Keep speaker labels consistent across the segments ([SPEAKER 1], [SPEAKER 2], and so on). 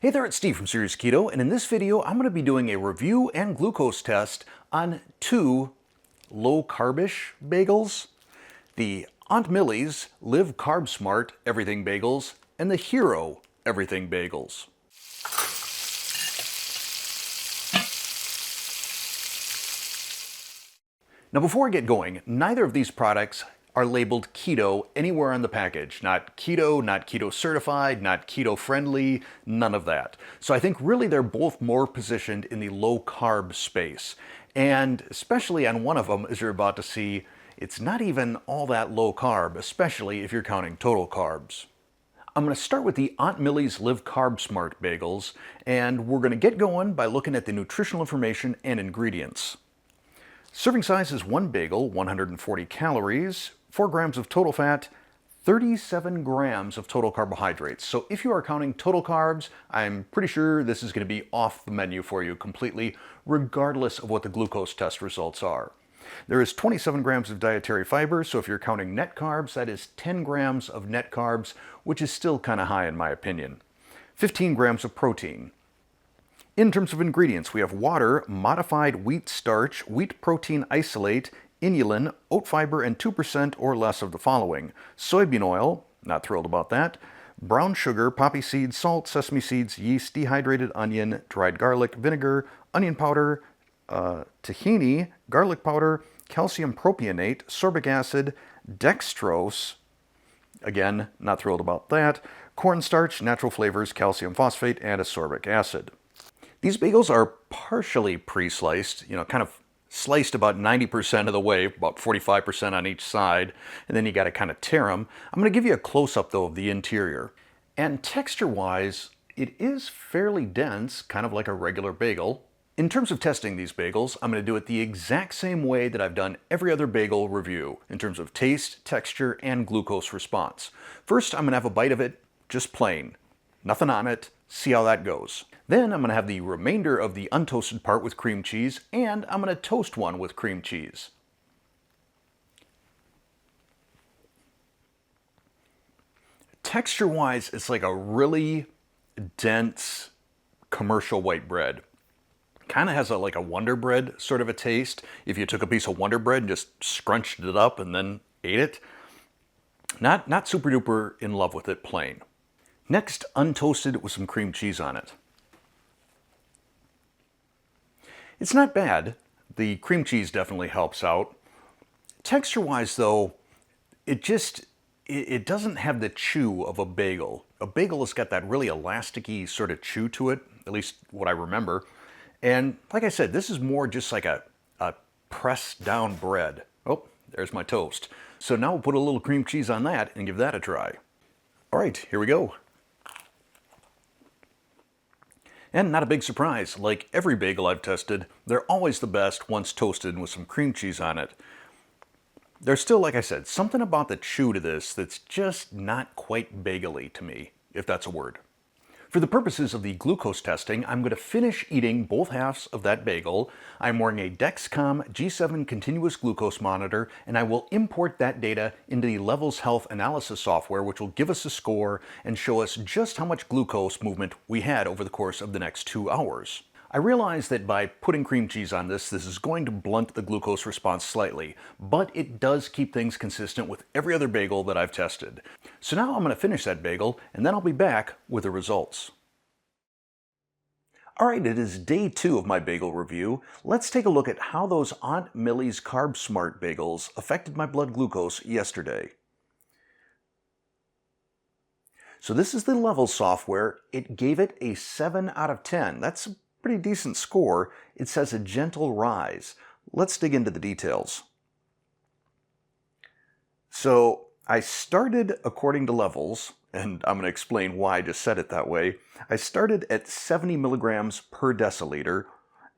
[SPEAKER 1] Hey there, it's Steve from Serious Keto, and in this video I'm going to be doing a review and glucose test on two low-carbish bagels, the Aunt Millie's Live Carb Smart Everything Bagels and the Hero Everything Bagels. Now before I get going, neither of these products are labeled keto anywhere on the package. Not keto certified, not keto friendly, none of that. So I think really they're both more positioned in the low carb space. And especially on one of them, as you're about to see, it's not even all that low carb, especially if you're counting total carbs. I'm going to start with the Aunt Millie's Live Carb Smart bagels, and we're going to get going by looking at the nutritional information and ingredients. Serving size is one bagel, 140 calories, 4 grams of total fat, 37 grams of total carbohydrates. So if you are counting total carbs, I'm pretty sure this is going to be off the menu for you completely, regardless of what the glucose test results are. There is 27 grams of dietary fiber, so if you're counting net carbs, that is 10 grams of net carbs, which is still kind of high in my opinion. 15 grams of protein. In terms of ingredients, we have water, modified wheat starch, wheat protein isolate, inulin, oat fiber, and 2% or less of the following: soybean oil, not thrilled about that, brown sugar, poppy seeds, salt, sesame seeds, yeast, dehydrated onion, dried garlic, vinegar, onion powder, tahini, garlic powder, calcium propionate, sorbic acid, dextrose, again, not thrilled about that, cornstarch, natural flavors, calcium phosphate, and ascorbic acid. These bagels are partially pre-sliced, kind of sliced about 90% of the way, about 45% on each side, and then you got to kind of tear them. I'm going to give you a close-up though of the interior. And texture-wise, it is fairly dense, kind of like a regular bagel. In terms of testing these bagels, I'm going to do it the exact same way that I've done every other bagel review, in terms of taste, texture, and glucose response. First, I'm going to have a bite of it, just plain. Nothing on it. See how that goes. Then I'm going to have the remainder of the untoasted part with cream cheese, and I'm going to toast one with cream cheese. Texture-wise, it's like a really dense commercial white bread. Kind of has like a Wonder Bread sort of a taste. If you took a piece of Wonder Bread and just scrunched it up and then ate it. Not super duper in love with it plain. Next, untoasted with some cream cheese on it. It's not bad. The cream cheese definitely helps out. Texture-wise though, it doesn't have the chew of a bagel. A bagel has got that really elasticy sort of chew to it, at least what I remember. And like I said, this is more just like a pressed down bread. Oh, there's my toast. So now we'll put a little cream cheese on that and give that a try. All right, here we go. And not a big surprise, like every bagel I've tested, they're always the best once toasted with some cream cheese on it. There's still, like I said, something about the chew to this that's just not quite bagel-y to me, if that's a word. For the purposes of the glucose testing, I'm going to finish eating both halves of that bagel. I'm wearing a Dexcom G7 continuous glucose monitor, and I will import that data into the Levels Health analysis software, which will give us a score and show us just how much glucose movement we had over the course of the next 2 hours. I realize that by putting cream cheese on this is going to blunt the glucose response slightly, but it does keep things consistent with every other bagel that I've tested. So now I'm going to finish that bagel, and then I'll be back with the results. Alright, it is day 2 of my bagel review. Let's take a look at how those Aunt Millie's Carb Smart bagels affected my blood glucose yesterday. So this is the Levels software. It gave it a 7 out of 10. That's a pretty decent score. It says a gentle rise. Let's dig into the details. So I started according to Levels, and I'm going to explain why I just said it that way. I started at 70 milligrams per deciliter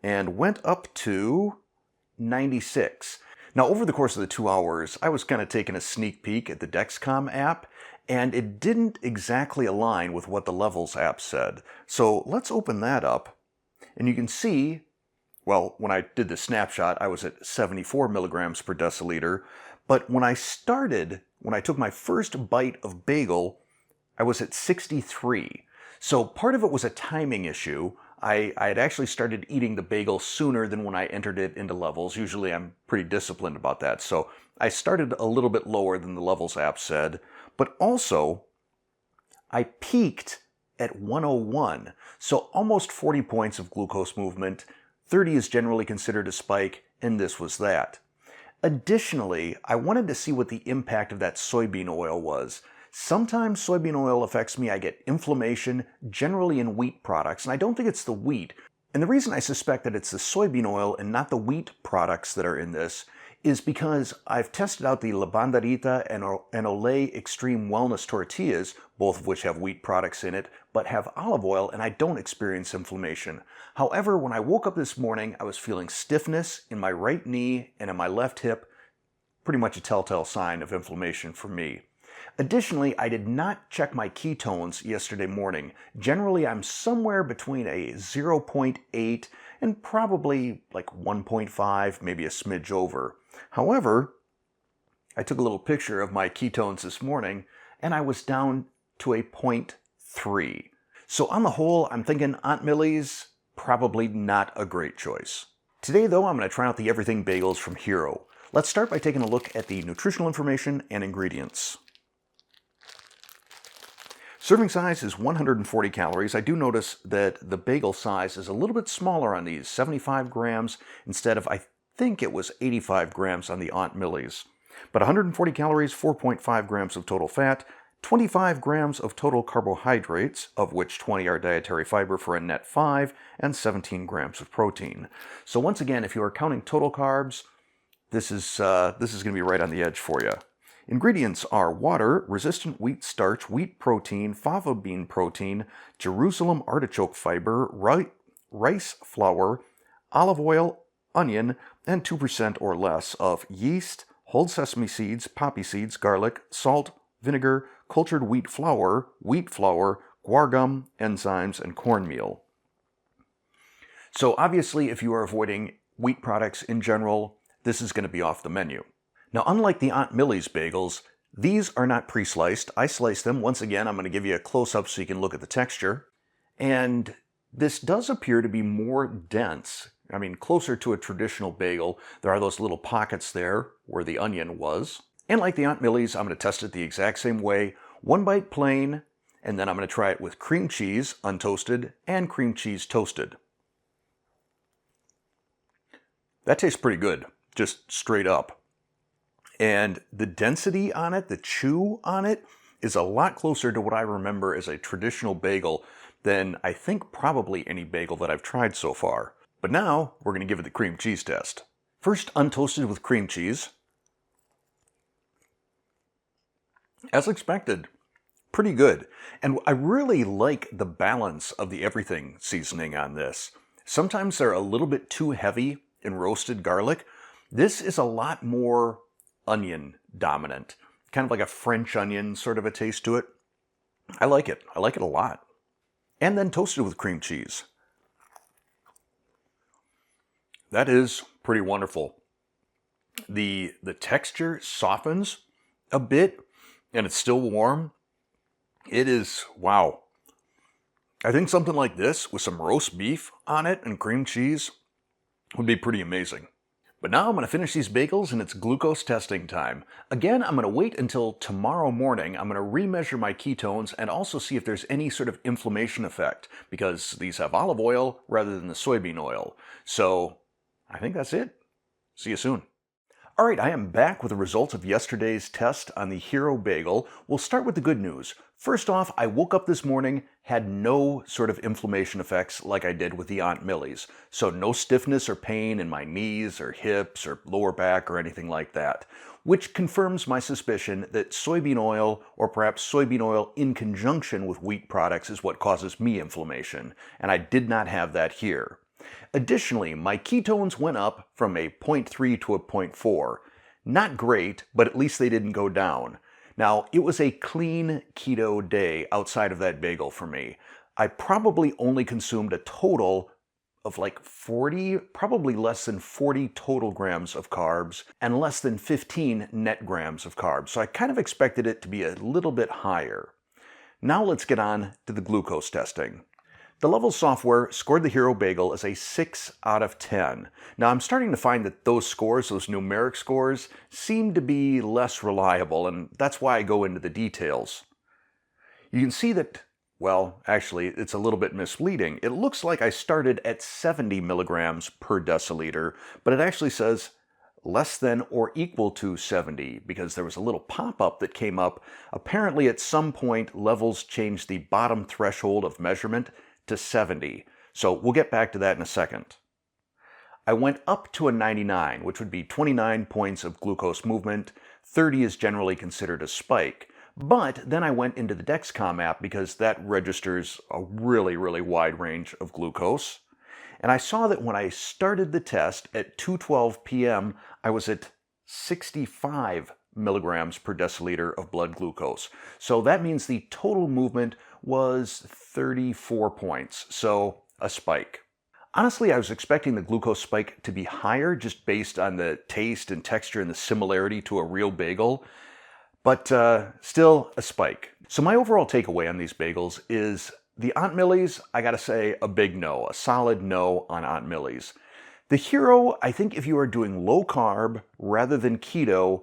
[SPEAKER 1] and went up to 96. Now over the course of the 2 hours, I was kind of taking a sneak peek at the Dexcom app, and it didn't exactly align with what the Levels app said. So let's open that up, and you can see, well, when I did the snapshot, I was at 74 milligrams per deciliter, but when I took my first bite of bagel, I was at 63. So part of it was a timing issue. I had actually started eating the bagel sooner than when I entered it into levels. Usually I'm pretty disciplined about that. So I started a little bit lower than the levels app said, but also I peaked at 101. So almost 40 points of glucose movement. 30 is generally considered a spike, and this was that. Additionally, I wanted to see what the impact of that soybean oil was. Sometimes soybean oil affects me. I get inflammation, generally in wheat products, and I don't think it's the wheat. And the reason I suspect that it's the soybean oil and not the wheat products that are in this is because I've tested out the La Banderita and Olay Extreme Wellness tortillas, both of which have wheat products in it, but have olive oil, and I don't experience inflammation. However, when I woke up this morning, I was feeling stiffness in my right knee and in my left hip, pretty much a telltale sign of inflammation for me. Additionally, I did not check my ketones yesterday morning. Generally, I'm somewhere between a 0.8 and probably like 1.5, maybe a smidge over. However, I took a little picture of my ketones this morning and I was down to a 0.3. So on the whole, I'm thinking Aunt Millie's probably not a great choice. Today though, I'm going to try out the Everything Bagels from Hero. Let's start by taking a look at the nutritional information and ingredients. Serving size is 140 calories. I do notice that the bagel size is a little bit smaller on these, 75 grams instead of, I think it was 85 grams on the Aunt Millie's. But 140 calories, 4.5 grams of total fat, 25 grams of total carbohydrates, of which 20 are dietary fiber for a net 5, and 17 grams of protein. So once again, if you are counting total carbs, this is going to be right on the edge for you. Ingredients are water, resistant wheat starch, wheat protein, fava bean protein, Jerusalem artichoke fiber, rice flour, olive oil, onion, and 2% or less of yeast, whole sesame seeds, poppy seeds, garlic, salt, vinegar, cultured wheat flour, guar gum, enzymes, and cornmeal. So obviously, if you are avoiding wheat products in general, this is going to be off the menu. Now, unlike the Aunt Millie's bagels, these are not pre-sliced. I sliced them. Once again, I'm going to give you a close-up so you can look at the texture. And this does appear to be more dense. I mean, closer to a traditional bagel. There are those little pockets there where the onion was. And like the Aunt Millie's, I'm going to test it the exact same way. One bite plain, and then I'm going to try it with cream cheese, untoasted, and cream cheese toasted. That tastes pretty good, just straight up. And the density on it, the chew on it, is a lot closer to what I remember as a traditional bagel than I think probably any bagel that I've tried so far. But now, we're going to give it the cream cheese test. First, untoasted with cream cheese. As expected, pretty good. And I really like the balance of the everything seasoning on this. Sometimes they're a little bit too heavy in roasted garlic. This is a lot more onion dominant, kind of like a French onion sort of a taste to it. I like it. I like it a lot. And then toasted with cream cheese. That is pretty wonderful. The texture softens a bit and it's still warm. It is, wow. I think something like this with some roast beef on it and cream cheese would be pretty amazing. But now I'm going to finish these bagels and it's glucose testing time. Again, I'm going to wait until tomorrow morning. I'm going to remeasure my ketones and also see if there's any sort of inflammation effect because these have olive oil rather than the soybean oil. So I think that's it. See you soon. All right, I am back with the results of yesterday's test on the Hero Bagel. We'll start with the good news. First off, I woke up this morning, had no sort of inflammation effects like I did with the Aunt Millie's. So no stiffness or pain in my knees or hips or lower back or anything like that, which confirms my suspicion that soybean oil or perhaps soybean oil in conjunction with wheat products is what causes me inflammation, and I did not have that here. Additionally, my ketones went up from a 0.3 to a 0.4. Not great, but at least they didn't go down. Now, it was a clean keto day outside of that bagel for me. I probably only consumed a total of like 40, probably less than 40 total grams of carbs and less than 15 net grams of carbs. So I kind of expected it to be a little bit higher. Now let's get on to the glucose testing. The Levels software scored the Hero Bagel as a 6 out of 10. Now I'm starting to find that those scores, those numeric scores, seem to be less reliable, and that's why I go into the details. You can see that, well, actually, it's a little bit misleading. It looks like I started at 70 milligrams per deciliter, but it actually says less than or equal to 70 because there was a little pop-up that came up. Apparently at some point Levels changed the bottom threshold of measurement to 70. So we'll get back to that in a second. I went up to a 99, which would be 29 points of glucose movement. 30 is generally considered a spike. But then I went into the Dexcom app because that registers a really wide range of glucose. And I saw that when I started the test at 2:12 p.m., I was at 65 milligrams per deciliter of blood glucose. So that means the total movement was 34 points, so a spike. Honestly, I was expecting the glucose spike to be higher just based on the taste and texture and the similarity to a real bagel, but still a spike. So my overall takeaway on these bagels is the Aunt Millie's, I gotta say, a big no, a solid no on Aunt Millie's. The Hero, I think if you are doing low carb rather than keto,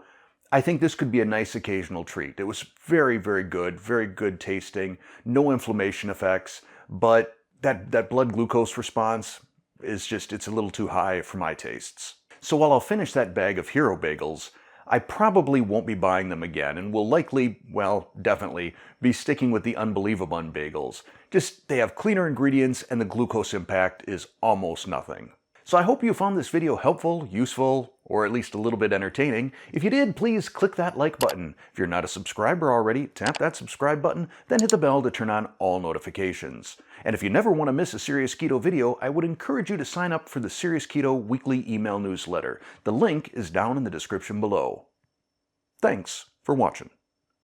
[SPEAKER 1] I think this could be a nice occasional treat. It was very good tasting, no inflammation effects, but that blood glucose response is just, it's a little too high for my tastes. So while I'll finish that bag of Hero bagels, I probably won't be buying them again and will likely, well, definitely, be sticking with the Unbelievable bagels. Just, they have cleaner ingredients and the glucose impact is almost nothing. So I hope you found this video helpful, useful, or at least a little bit entertaining. If you did, please click that like button. If you're not a subscriber already, tap that subscribe button, then hit the bell to turn on all notifications. And if you never want to miss a Serious Keto video, I would encourage you to sign up for the Serious Keto weekly email newsletter. The link is down in the description below. Thanks for watching.